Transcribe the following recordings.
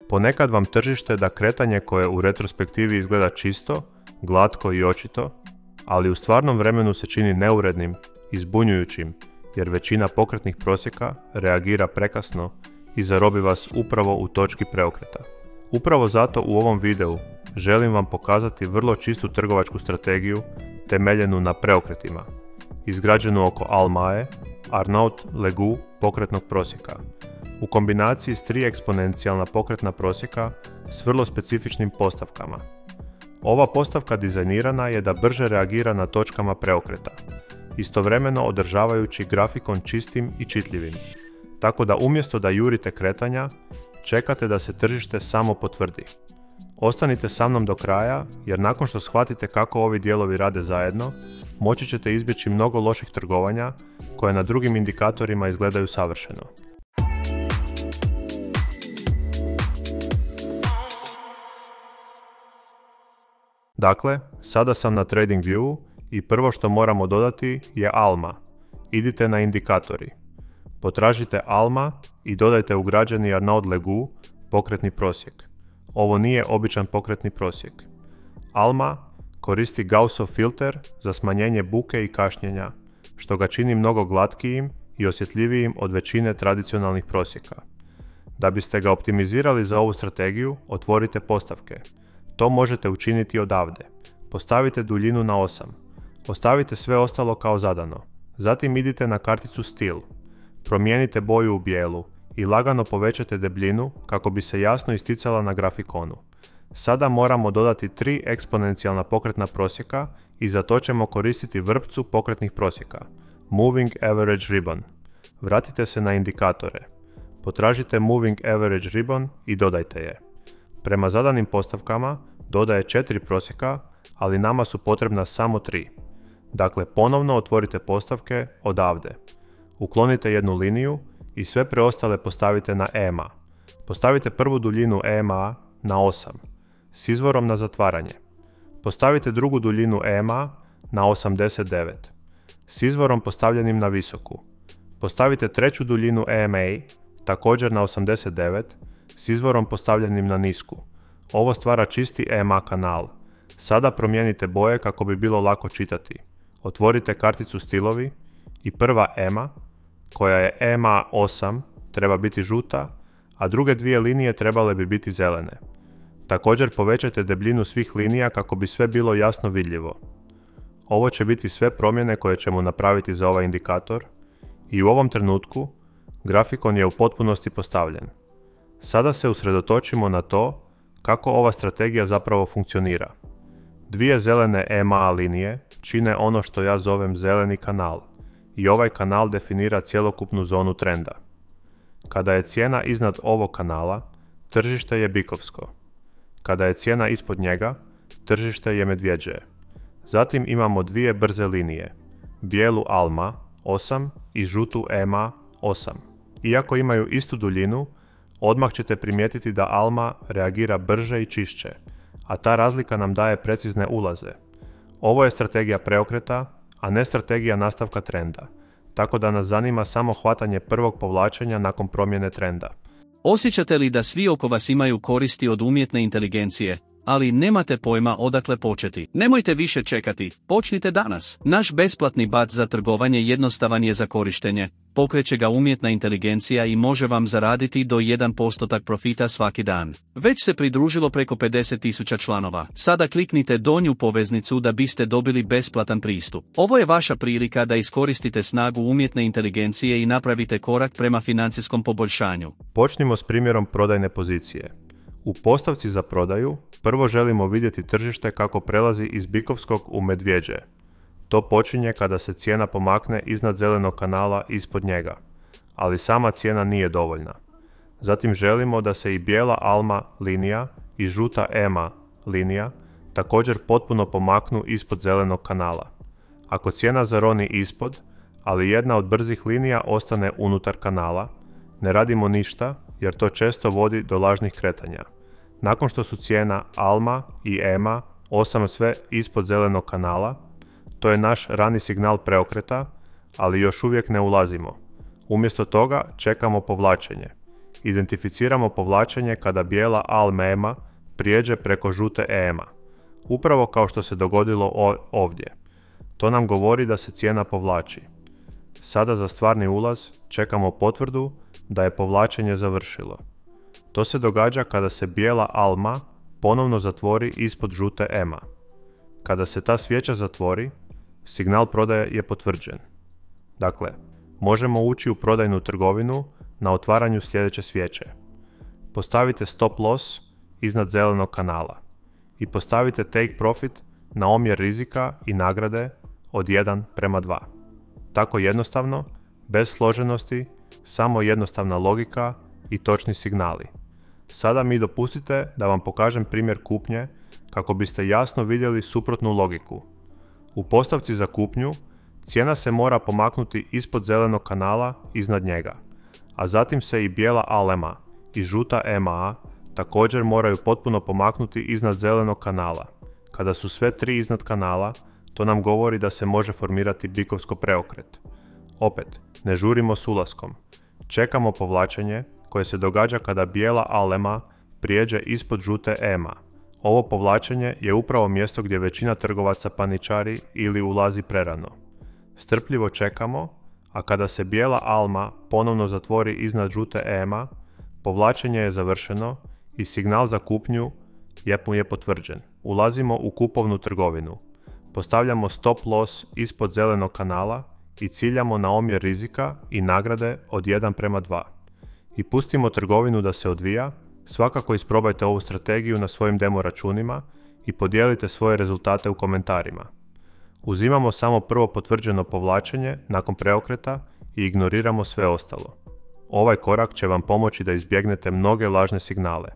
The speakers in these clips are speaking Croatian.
Ponekad vam tržište da kretanje koje u retrospektivi izgleda čisto, glatko i očito, ali u stvarnom vremenu se čini neurednim i zbunjujućim, jer većina pokretnih prosjeka reagira prekasno i zarobi vas upravo u točki preokreta. Upravo zato u ovom videu želim vam pokazati vrlo čistu trgovačku strategiju temeljenu na preokretima, izgrađenu oko Almae, Arnault-Legu pokretnog prosjeka, u kombinaciji s 3 eksponencijalna pokretna prosjeka s vrlo specifičnim postavkama. Ova postavka dizajnirana je da brže reagira na točkama preokreta, istovremeno održavajući grafikon čistim i čitljivim, tako da umjesto da jurite kretanja, čekate da se tržište samo potvrdi. Ostanite sa mnom do kraja, jer nakon što shvatite kako ovi dijelovi rade zajedno, moći ćete izbjeći mnogo loših trgovanja koje na drugim indikatorima izgledaju savršeno. Dakle, sada sam na TradingViewu i prvo što moramo dodati je ALMA. Idite na indikatori. Potražite ALMA i dodajte ugrađeni Arnault-Legu pokretni prosjek. Ovo nije običan pokretni prosjek. ALMA koristi Gaussov filter za smanjenje buke i kašnjenja, što ga čini mnogo glatkijim i osjetljivijim od većine tradicionalnih prosjeka. Da biste ga optimizirali za ovu strategiju, otvorite postavke. To možete učiniti odavde. Postavite duljinu na 8. Ostavite sve ostalo kao zadano. Zatim idite na karticu Stil. Promijenite boju u bijelu i lagano povećate debljinu kako bi se jasno isticala na grafikonu. Sada moramo dodati 3 eksponencijalna pokretna prosjeka i za to ćemo koristiti vrpcu pokretnih prosjeka, Moving Average Ribbon. Vratite se na indikatore. Potražite Moving Average Ribbon i dodajte je. Prema zadanim postavkama dodaje 4 prosjeka, ali nama su potrebna samo 3. Dakle, ponovno otvorite postavke odavde. Uklonite jednu liniju i sve preostale postavite na EMA. Postavite prvu duljinu EMA na 8, s izvorom na zatvaranje. Postavite drugu duljinu EMA na 89, s izvorom postavljenim na visoku. Postavite treću duljinu EMA, također na 89, s izvorom postavljenim na nisku. Ovo stvara čisti EMA kanal. Sada promijenite boje kako bi bilo lako čitati. Otvorite karticu Stilovi i prva EMA, koja je EMA 8, treba biti žuta, a druge dvije linije trebale bi biti zelene. Također povećajte debljinu svih linija kako bi sve bilo jasno vidljivo. Ovo će biti sve promjene koje ćemo napraviti za ovaj indikator i u ovom trenutku grafikon je u potpunosti postavljen. Sada se usredotočimo na to kako ova strategija zapravo funkcionira. Dvije zelene EMA linije čine ono što ja zovem zeleni kanal i ovaj kanal definira cjelokupnu zonu trenda. Kada je cijena iznad ovog kanala, tržište je bikovsko. Kada je cijena ispod njega, tržište je medvjeđe. Zatim imamo dvije brze linije, bijelu ALMA 8 i žutu EMA 8. Iako imaju istu duljinu, odmah ćete primijetiti da ALMA reagira brže i čišće, a ta razlika nam daje precizne ulaze. Ovo je strategija preokreta, a ne strategija nastavka trenda, tako da nas zanima samo hvatanje prvog povlačenja nakon promjene trenda. Osjećate li da svi oko vas imaju koristi od umjetne inteligencije, ali nemate pojma odakle početi? Nemojte više čekati, počnite danas. Naš besplatni bot za trgovanje jednostavan je za korištenje, pokreće ga umjetna inteligencija i može vam zaraditi do 1% profita svaki dan. Već se pridružilo preko 50.000 članova. Sada kliknite donju poveznicu da biste dobili besplatan pristup. Ovo je vaša prilika da iskoristite snagu umjetne inteligencije i napravite korak prema financijskom poboljšanju. Počnimo s primjerom prodajne pozicije. U postavci za prodaju prvo želimo vidjeti tržište kako prelazi iz bikovskog u medvjeđe. To počinje kada se cijena pomakne iznad zelenog kanala ispod njega, ali sama cijena nije dovoljna. Zatim želimo da se i bijela ALMA linija i žuta EMA linija također potpuno pomaknu ispod zelenog kanala. Ako cijena zaroni ispod, ali jedna od brzih linija ostane unutar kanala, ne radimo ništa jer to često vodi do lažnih kretanja. Nakon što su cijena ALMA i EMA 8 sve ispod zelenog kanala, to je naš rani signal preokreta, ali još uvijek ne ulazimo. Umjesto toga čekamo povlačenje. identificiramo povlačenje kada bijela ALM EMA prijeđe preko žute EMA, upravo kao što se dogodilo ovdje. To nam govori da se cijena povlači. Sada za stvarni ulaz čekamo potvrdu da je povlačenje završilo. To se događa kada se bijela ALMA ponovno zatvori ispod žute EMA. Kada se ta svijeća zatvori, signal prodaje je potvrđen. Dakle, možemo ući u prodajnu trgovinu na otvaranju sljedeće svijeće. Postavite stop loss iznad zelenog kanala i postavite take profit na omjer rizika i nagrade od 1:2. Tako jednostavno, bez složenosti, samo jednostavna logika i točni signali. Sada mi dopustite da vam pokažem primjer kupnje kako biste jasno vidjeli suprotnu logiku. U postavci za kupnju cijena se mora pomaknuti ispod zelenog kanala iznad njega, a zatim se i bijela ALMA i žuta EMA također moraju potpuno pomaknuti iznad zelenog kanala. Kada su sve tri iznad kanala, to nam govori da se može formirati bikovsko preokret. Opet, ne žurimo s ulaskom. Čekamo povlačenje koje se događa kada bijela ALMA prijeđe ispod žute EMA. Ovo povlačenje je upravo mjesto gdje većina trgovaca paničari ili ulazi prerano. Strpljivo čekamo, a kada se bijela ALMA ponovno zatvori iznad žute EMA, povlačenje je završeno i signal za kupnju je potvrđen. Ulazimo u kupovnu trgovinu. Postavljamo stop loss ispod zelenog kanala i ciljamo na omjer rizika i nagrade od 1:2. I pustimo trgovinu da se odvija. Svakako isprobajte ovu strategiju na svojim demo računima i podijelite svoje rezultate u komentarima. Uzimamo samo prvo potvrđeno povlačenje nakon preokreta i ignoriramo sve ostalo. Ovaj korak će vam pomoći da izbjegnete mnoge lažne signale.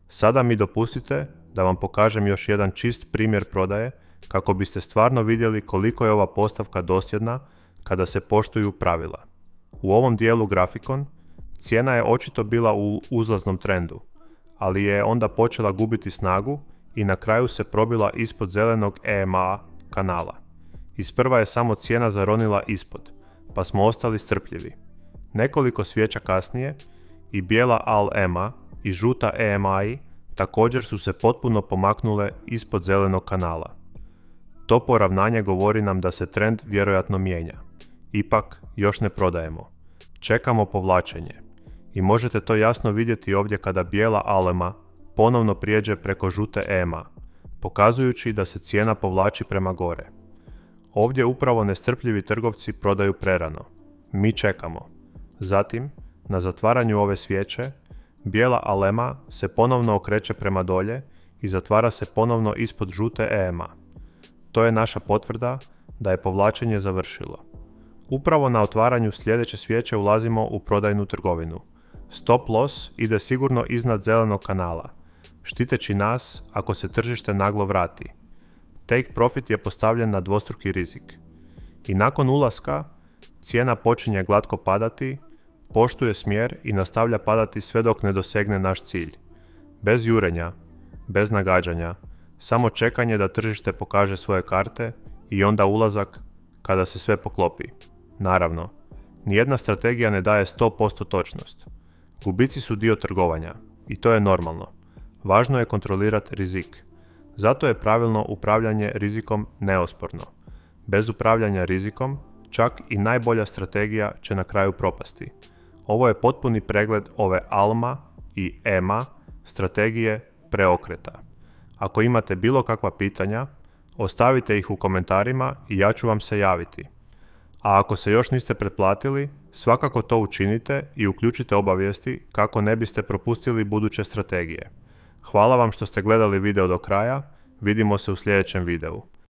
Sada mi dopustite da vam pokažem još jedan čist primjer prodaje kako biste stvarno vidjeli koliko je ova postavka dosljedna kada se poštuju pravila. U ovom dijelu grafikon cijena je očito bila u uzlaznom trendu, ali je onda počela gubiti snagu i na kraju se probila ispod zelenog EMA kanala. Isprva je samo cijena zaronila ispod, pa smo ostali strpljivi. Nekoliko svijeća kasnije i bijela ALMA i žuta EMA također su se potpuno pomaknule ispod zelenog kanala. To poravnanje govori nam da se trend vjerojatno mijenja. Ipak, još ne prodajemo. Čekamo povlačenje. I možete to jasno vidjeti ovdje kada bijela ALMA ponovno prijeđe preko žute EMA, pokazujući da se cijena povlači prema gore. Ovdje upravo nestrpljivi trgovci prodaju prerano. Mi čekamo. Zatim, na zatvaranju ove svijeće, bijela ALMA se ponovno okreće prema dolje i zatvara se ponovno ispod žute EMA. To je naša potvrda da je povlačenje završilo. Upravo na otvaranju sljedeće svijeće ulazimo u prodajnu trgovinu. Stop loss ide sigurno iznad zelenog kanala, štiteći nas ako se tržište naglo vrati. Take profit je postavljen na dvostruki rizik. I nakon ulaska, cijena počinje glatko padati, poštuje smjer i nastavlja padati sve dok ne dosegne naš cilj. Bez jurenja, bez nagađanja, samo čekanje da tržište pokaže svoje karte i onda ulazak kada se sve poklopi. Naravno, nijedna strategija ne daje 100% točnost. Gubici su dio trgovanja i to je normalno. Važno je kontrolirati rizik. Zato je pravilno upravljanje rizikom neosporno. Bez upravljanja rizikom, čak i najbolja strategija će na kraju propasti. Ovo je potpuni pregled ove ALMA i EMA strategije preokreta. Ako imate bilo kakva pitanja, ostavite ih u komentarima i ja ću vam se javiti. A ako se još niste pretplatili, svakako to učinite i uključite obavijesti kako ne biste propustili buduće strategije. Hvala vam što ste gledali video do kraja, vidimo se u sljedećem videu.